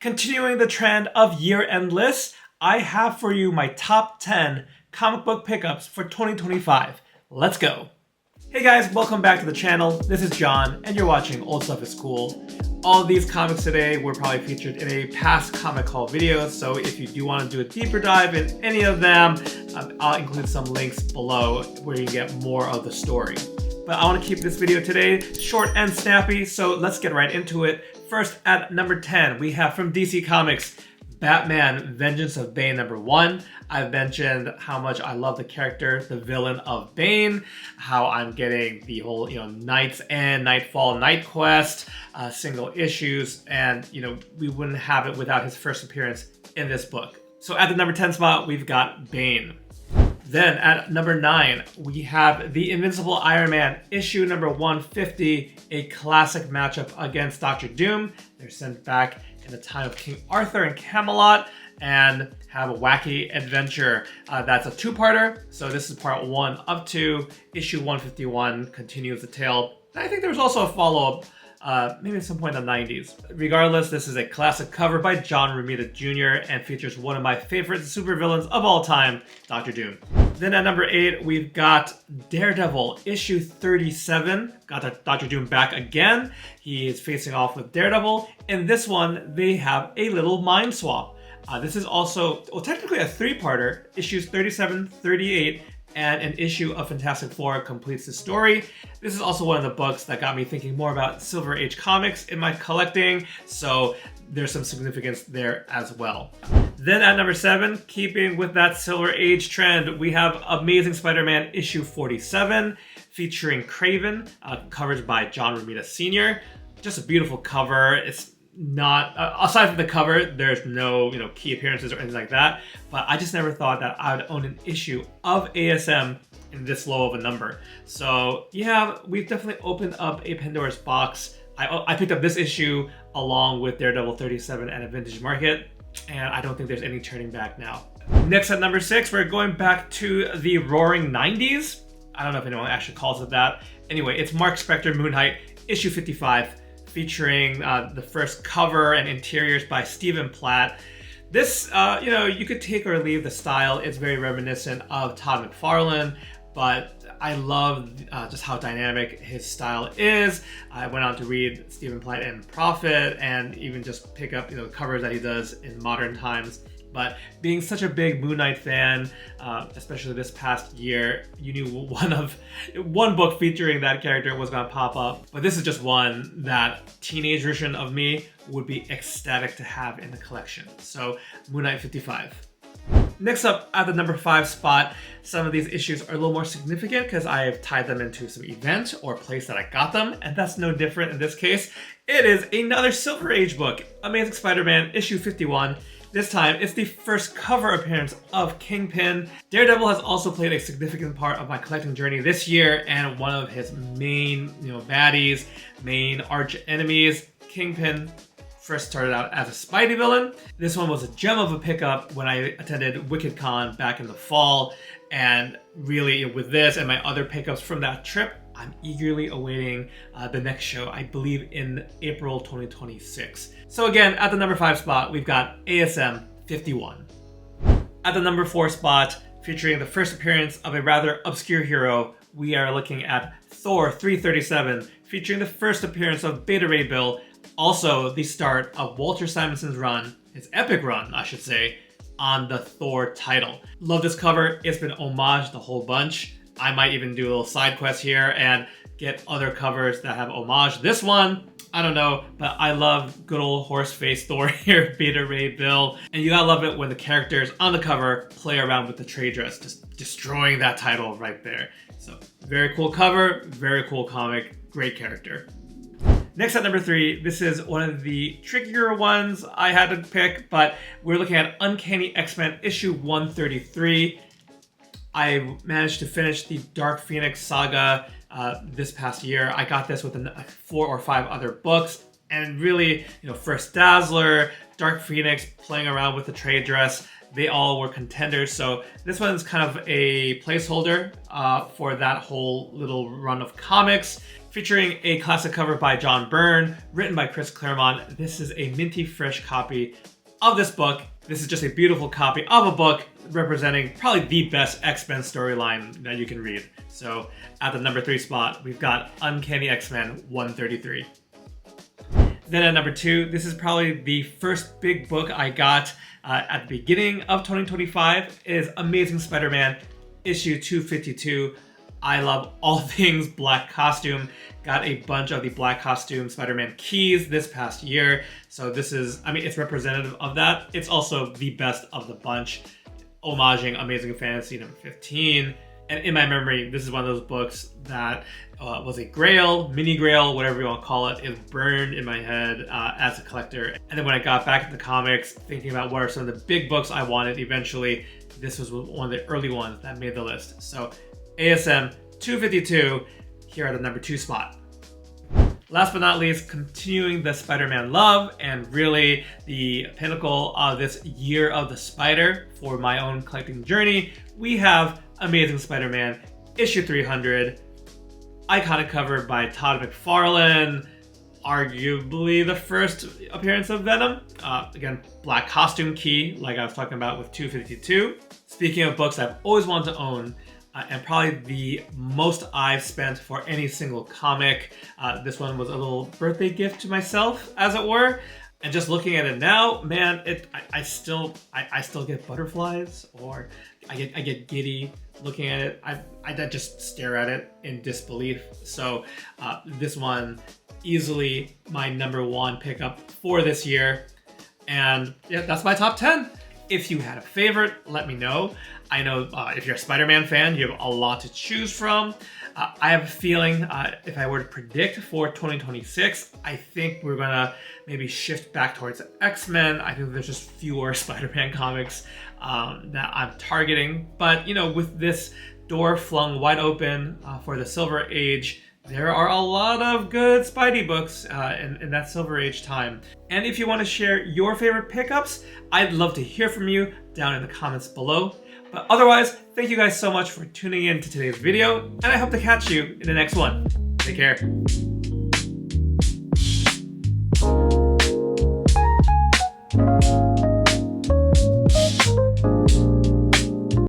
Continuing the trend of year-end lists, I have for you my top 10 comic book pickups for 2025. Let's go. Hey guys, welcome back to the channel. This is John, and you're watching Old Stuff is Cool. All of these comics today were probably featured in a past comic haul video, so if you do want to do a deeper dive in any of them, I'll include some links below where you get more of the story. But I want to keep this video today short and snappy, so let's get right into it. First, at number 10, we have from DC Comics, Batman Vengeance of Bane #1. I've mentioned how much I love the character, the villain of Bane, how I'm getting the whole, Night's End, Nightfall, Night Quest, single issues, and, we wouldn't have it without his first appearance in this book. So at the number 10 spot, we've got Bane. Then at number 9, we have The Invincible Iron Man, issue number 150, a classic matchup against Dr. Doom. They're sent back in the time of King Arthur and Camelot and have a wacky adventure. That's a two-parter, so this is part 1 of 2. Issue 151 continues the tale. I think there was also a follow-up maybe at some point in the 90s. Regardless, this is a classic cover by John Romita Jr. and features one of my favorite supervillains of all time, Dr. Doom. Then at number 8, we've got Daredevil, issue 37. Got Dr. Doom back again. He is facing off with Daredevil. In this one, they have a little mind swap. This is also, technically a three-parter. Issues 37, 38, and an issue of Fantastic Four completes the story. This is also one of the books that got me thinking more about Silver Age comics in my collecting, so there's some significance there as well. Then at number 7, keeping with that Silver Age trend, we have Amazing Spider-Man issue 47, featuring Kraven, covered by John Romita Sr. Just a beautiful cover. It's not aside from the cover, there's no key appearances or anything like that, but I just never thought that I would own an issue of ASM in this low of a number. So yeah, we've definitely opened up a Pandora's box. I picked up this issue along with Daredevil 37 at a vintage market, and I don't think there's any turning back now. Next at number 6, we're going back to the roaring 90s. I don't know if anyone actually calls it that. Anyway, it's Mark Spector Moon Knight issue 55, featuring the first cover and interiors by Stephen Platt. This, you could take or leave the style. It's very reminiscent of Todd McFarlane, but I love just how dynamic his style is. I went on to read Stephen Platt in Prophet and even just pick up covers that he does in modern times. But being such a big Moon Knight fan, especially this past year, you knew one book featuring that character was going to pop up. But this is just one that teenage version of me would be ecstatic to have in the collection. So Moon Knight 55. Next up at the number 5 spot, some of these issues are a little more significant because I have tied them into some event or place that I got them, and that's no different in this case. It is another Silver Age book, Amazing Spider-Man issue 51. This time, it's the first cover appearance of Kingpin. Daredevil has also played a significant part of my collecting journey this year, and one of his main, baddies, main arch enemies, Kingpin, first started out as a Spidey villain. This one was a gem of a pickup when I attended WickedCon back in the fall, and really with this and my other pickups from that trip, I'm eagerly awaiting the next show, I believe in April 2026. So again, at the number 5 spot, we've got ASM 51. At the number 4 spot, featuring the first appearance of a rather obscure hero, we are looking at Thor 337, featuring the first appearance of Beta Ray Bill, also the start of Walter Simonson's run, his epic run, I should say, on the Thor title. Love this cover. It's been homaged a whole bunch. I might even do a little side quest here and get other covers that have homage. This one, I don't know, but I love good old horse-faced Thor here, Beta Ray Bill. And you gotta love it when the characters on the cover play around with the trade dress, just destroying that title right there. So very cool cover, very cool comic, great character. Next at number 3, this is one of the trickier ones I had to pick, but we're looking at Uncanny X-Men issue 133. I managed to finish the Dark Phoenix saga this past year. I got this with 4 or 5 other books, and really, first Dazzler, Dark Phoenix playing around with the trade dress, they all were contenders. So this one's kind of a placeholder for that whole little run of comics. featuring a classic cover by John Byrne, written by Chris Claremont. This is a minty fresh copy of this book. This is just a beautiful copy of a book representing probably the best X-Men storyline that you can read. So at the number 3 spot, we've got Uncanny X-Men 133. Then at number 2, this is probably the first big book I got at the beginning of 2025. It is Amazing Spider-Man issue 252. I love all things black costume. Got a bunch of the black costume Spider-Man keys this past year. So this is, I mean, it's representative of that. It's also the best of the bunch, homaging Amazing Fantasy number 15. And in my memory, this is one of those books that was a grail, mini grail, whatever you want to call it. It was burned in my head as a collector. And then when I got back into comics, thinking about what are some of the big books I wanted, eventually, this was one of the early ones that made the list. So ASM 252 here at the number 2 spot. Last but not least, continuing the Spider-Man love and really the pinnacle of this year of the Spider for my own collecting journey, we have Amazing Spider-Man issue 300, iconic cover by Todd McFarlane, arguably the first appearance of Venom. Again, black costume key, like I was talking about with 252. Speaking of books I've always wanted to own, and probably the most I've spent for any single comic. This one was a little birthday gift to myself, as it were. And just looking at it now, man, I still get butterflies, or I get giddy looking at it. I just stare at it in disbelief. So this one easily my number 1 pickup for this year. And yeah, that's my top 10. If you had a favorite, let me know. I know if you're a Spider-Man fan, you have a lot to choose from. I have a feeling if I were to predict for 2026, I think we're gonna maybe shift back towards X-Men. I think there's just fewer Spider-Man comics that I'm targeting. But you know, with this door flung wide open for the Silver Age, there are a lot of good Spidey books in that Silver Age time. And if you want to share your favorite pickups, I'd love to hear from you down in the comments below. But otherwise, thank you guys so much for tuning in to today's video, and I hope to catch you in the next one. Take care.